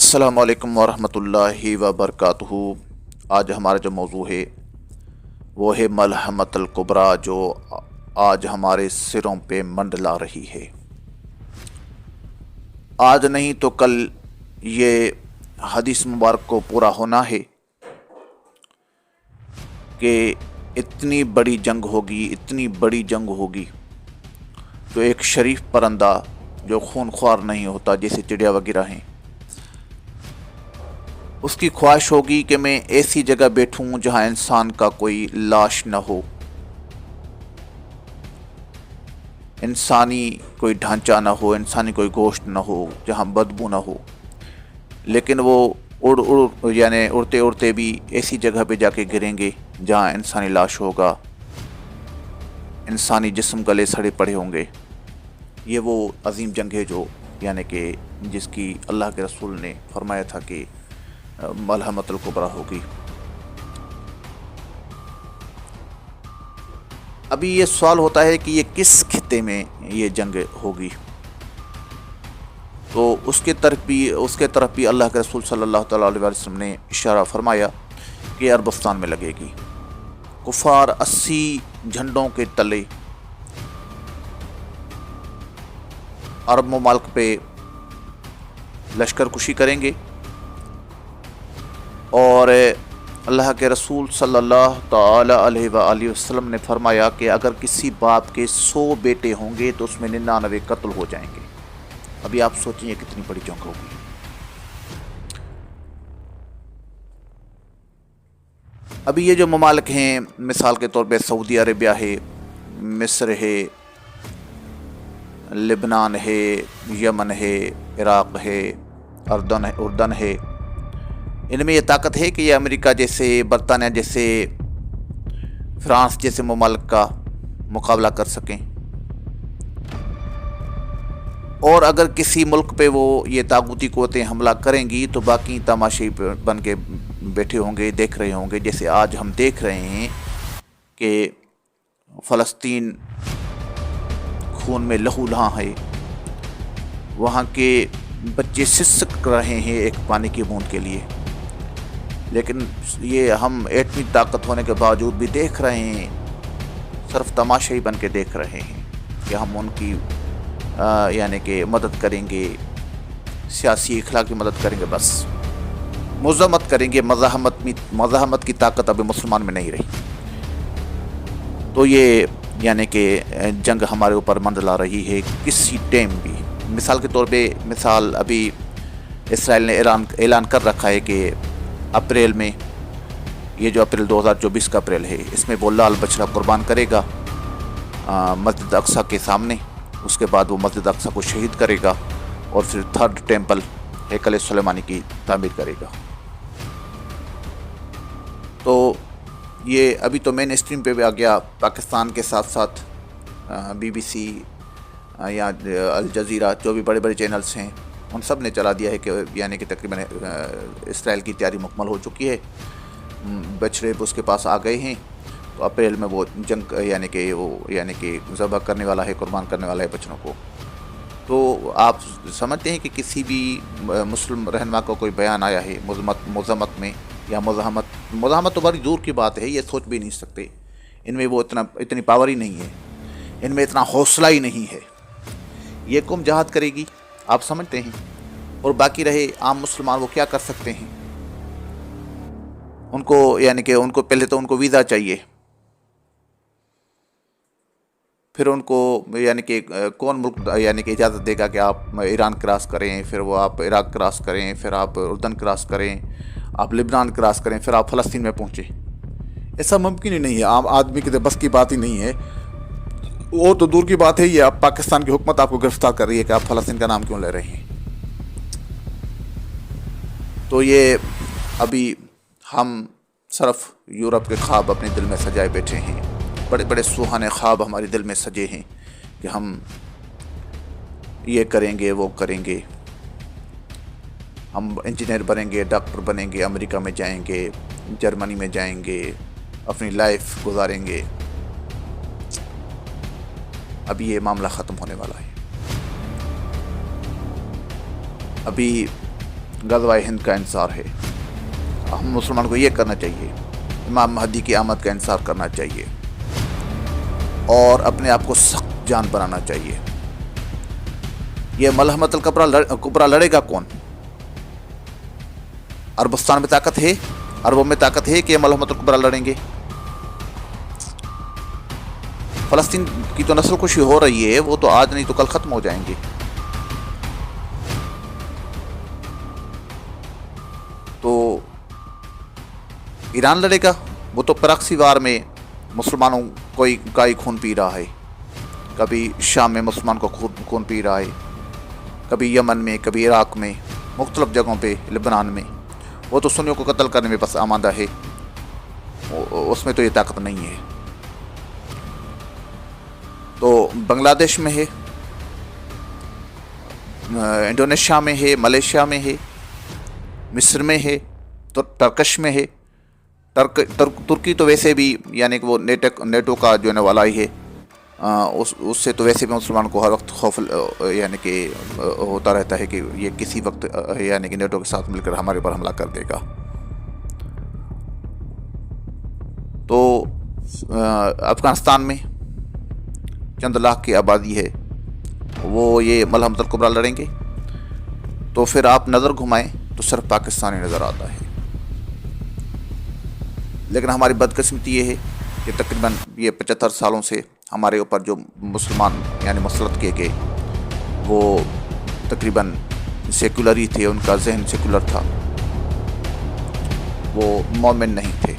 السلام علیکم ورحمۃ اللہ وبرکاتہ۔ آج ہمارا جو موضوع ہے وہ ہے ملحمت الکبریٰ، جو آج ہمارے سروں پہ منڈلا رہی ہے۔ آج نہیں تو کل یہ حدیث مبارک کو پورا ہونا ہے کہ اتنی بڑی جنگ ہوگی تو ایک شریف پرندہ جو خون خوار نہیں ہوتا، جیسے چڑیا وغیرہ ہیں، اس کی خواہش ہوگی کہ میں ایسی جگہ بیٹھوں جہاں انسان کا کوئی لاش نہ ہو، انسانی کوئی ڈھانچہ نہ ہو، انسانی کوئی گوشت نہ ہو، جہاں بدبو نہ ہو۔ لیکن وہ اڑتے اڑتے بھی ایسی جگہ پہ جا کے گریں گے جہاں انسانی لاش ہوگا، انسانی جسم گلے سڑے پڑے ہوں گے۔ یہ وہ عظیم جنگ ہے جو کہ جس کی اللہ کے رسول نے فرمایا تھا کہ ملحمت الکبریٰ ہوگی۔ ابھی یہ سوال ہوتا ہے کہ یہ کس خطے میں یہ جنگ ہوگی، تو اس کے طرف بھی اللہ کے رسول صلی اللہ تعالیٰ علیہ وسلم نے اشارہ فرمایا کہ عربستان میں لگے گی۔ کفار 80 جھنڈوں کے تلے عرب ممالک پہ لشکر کشی کریں گے، اور اللہ کے رسول صلی اللہ تعالی علیہ وآلہ وسلم نے فرمایا کہ اگر کسی باپ کے 100 بیٹے ہوں گے تو اس میں 99 قتل ہو جائیں گے۔ ابھی آپ سوچیں یہ کتنی بڑی جنگ ہوگی۔ ابھی یہ جو ممالک ہیں، مثال کے طور پہ سعودی عربیہ ہے، مصر ہے، لبنان ہے، یمن ہے، عراق ہے، اردن ہے، ان میں یہ طاقت ہے کہ یہ امریکہ جیسے، برطانیہ جیسے، فرانس جیسے ممالک کا مقابلہ کر سکیں۔ اور اگر کسی ملک پہ وہ یہ طاغوتی قوتیں حملہ کریں گی تو باقی تماشائی بن کے بیٹھے ہوں گے، دیکھ رہے ہوں گے، جیسے آج ہم دیکھ رہے ہیں کہ فلسطین خون میں لہو لہاں ہے، وہاں کے بچے سسک رہے ہیں ایک پانی کی بوند کے لیے، لیکن یہ ہم ایٹمی طاقت ہونے کے باوجود بھی دیکھ رہے ہیں، صرف تماشائی بن کے دیکھ رہے ہیں کہ ہم ان کی کہ مدد کریں گے، سیاسی اخلاقی مدد کریں گے، بس مزاحمت کریں گے۔ مزاحمت کی طاقت ابھی مسلمان میں نہیں رہی۔ تو یہ کہ جنگ ہمارے اوپر منڈلا رہی ہے کسی ٹائم بھی۔ مثال کے طور پہ ابھی اسرائیل نے اعلان کر رکھا ہے کہ اپریل میں، یہ جو اپریل 2024 کا اپریل ہے، اس میں وہ لال بچڑا قربان کرے گا مسجد اقصیٰ کے سامنے۔ اس کے بعد وہ مسجد اقصیٰ کو شہید کرے گا اور پھر 3rd ٹیمپل ہیکل سلیمانی کی تعمیر کرے گا۔ تو یہ ابھی تو مین اسٹریم پہ بھی آ گیا، پاکستان کے ساتھ ساتھ BBC یا الجزیرہ، جو بھی بڑے بڑے چینلز ہیں، ان سب نے چلا دیا ہے کہ تقریباً اسرائیل کی تیاری مکمل ہو چکی ہے، بچڑے اس کے پاس آ گئے ہیں، تو اپریل میں وہ جنگ کہ ذبح کرنے والا ہے، قربان کرنے والا ہے بچڑوں کو۔ تو آپ سمجھتے ہیں کہ کسی بھی مسلم رہنما کو کوئی بیان آیا ہے مذمت میں یا مزاحمت تو بڑی دور کی بات ہے، یہ سوچ بھی نہیں سکتے، ان میں وہ اتنی پاور ہی نہیں ہے، ان میں اتنا حوصلہ ہی نہیں ہے۔ یہ قوم جہاد کرے گی، آپ سمجھتے ہیں؟ اور باقی رہے عام مسلمان، وہ کیا کر سکتے ہیں؟ ان کو پہلے تو ان کو ویزا چاہیے، پھر ان کو کون ملک اجازت دے گا کہ آپ ایران کراس کریں، پھر وہ آپ عراق کراس کریں، پھر آپ اردن کراس کریں، آپ لبنان کراس کریں، پھر آپ فلسطین میں پہنچیں؟ ایسا ممکن ہی نہیں ہے، عام آدمی کے بس کی بات ہی نہیں ہے۔ وہ تو دور کی بات ہے، یہ آپ پاکستان کی حکومت آپ کو گرفتار کر رہی ہے کہ آپ فلسطین کا نام کیوں لے رہے ہیں۔ تو یہ ابھی ہم صرف یورپ کے خواب اپنے دل میں سجائے بیٹھے ہیں، بڑے بڑے سہانے خواب ہمارے دل میں سجے ہیں کہ ہم یہ کریں گے، وہ کریں گے، ہم انجینئر بنیں گے، ڈاکٹر بنیں گے، امریکہ میں جائیں گے، جرمنی میں جائیں گے، اپنی لائف گزاریں گے۔ ابھی یہ معاملہ ختم ہونے والا ہے۔ ابھی غزوہ ہند کا انتظار ہے. ہم مسلمان کو یہ کرنا چاہیے، امام مہدی کی آمد کا انتظار کرنا چاہیے اور اپنے آپ کو سخت جان بنانا چاہیے. یہ ملحمۃ الکبریٰ لڑے گا کون؟ عربستان میں طاقت ہے، عربوں میں طاقت ہے کہ یہ ملحمۃ الکبریٰ لڑیں گے؟ فلسطین کی تو نسل کشی ہو رہی ہے، وہ تو آج نہیں تو کل ختم ہو جائیں گے. تو ایران لڑے گا؟ وہ تو پراکسی وار میں مسلمانوں کا ہی خون پی رہا ہے. کبھی شام میں مسلمان کو خون پی رہا ہے، کبھی یمن میں، کبھی عراق میں، مختلف جگہوں پہ، لبنان میں. وہ تو سنیوں کو قتل کرنے میں بس آمادہ ہے، اس میں تو یہ طاقت نہیں ہے. تو بنگلہ دیش میں ہے، انڈونیشیا میں ہے، ملیشیا میں ہے، مصر میں ہے، ٹرکش میں ہے. ترکی تو ویسے بھی یعنی کہ وہ نیٹو کا جو ہے والا ہی ہے، اس سے تو ویسے بھی مسلمان کو ہر وقت خوف یعنی کہ ہوتا رہتا ہے کہ یہ کسی وقت یعنی کہ نیٹو کے ساتھ مل کر ہمارے اوپر حملہ کر دے گا. تو افغانستان میں چند لاکھ کی آبادی ہے، وہ یہ ملحمۃ الکبریٰ لڑیں گے. تو پھر آپ نظر گھمائیں تو صرف پاکستانی نظر آتا ہے. لیکن ہماری بدقسمتی یہ ہے کہ تقریباً یہ 75 سالوں سے ہمارے اوپر جو مسلمان یعنی مسلط کیے گئے وہ تقریباً سیکولر ہی تھے، ان کا ذہن سیکولر تھا، وہ مومن نہیں تھے.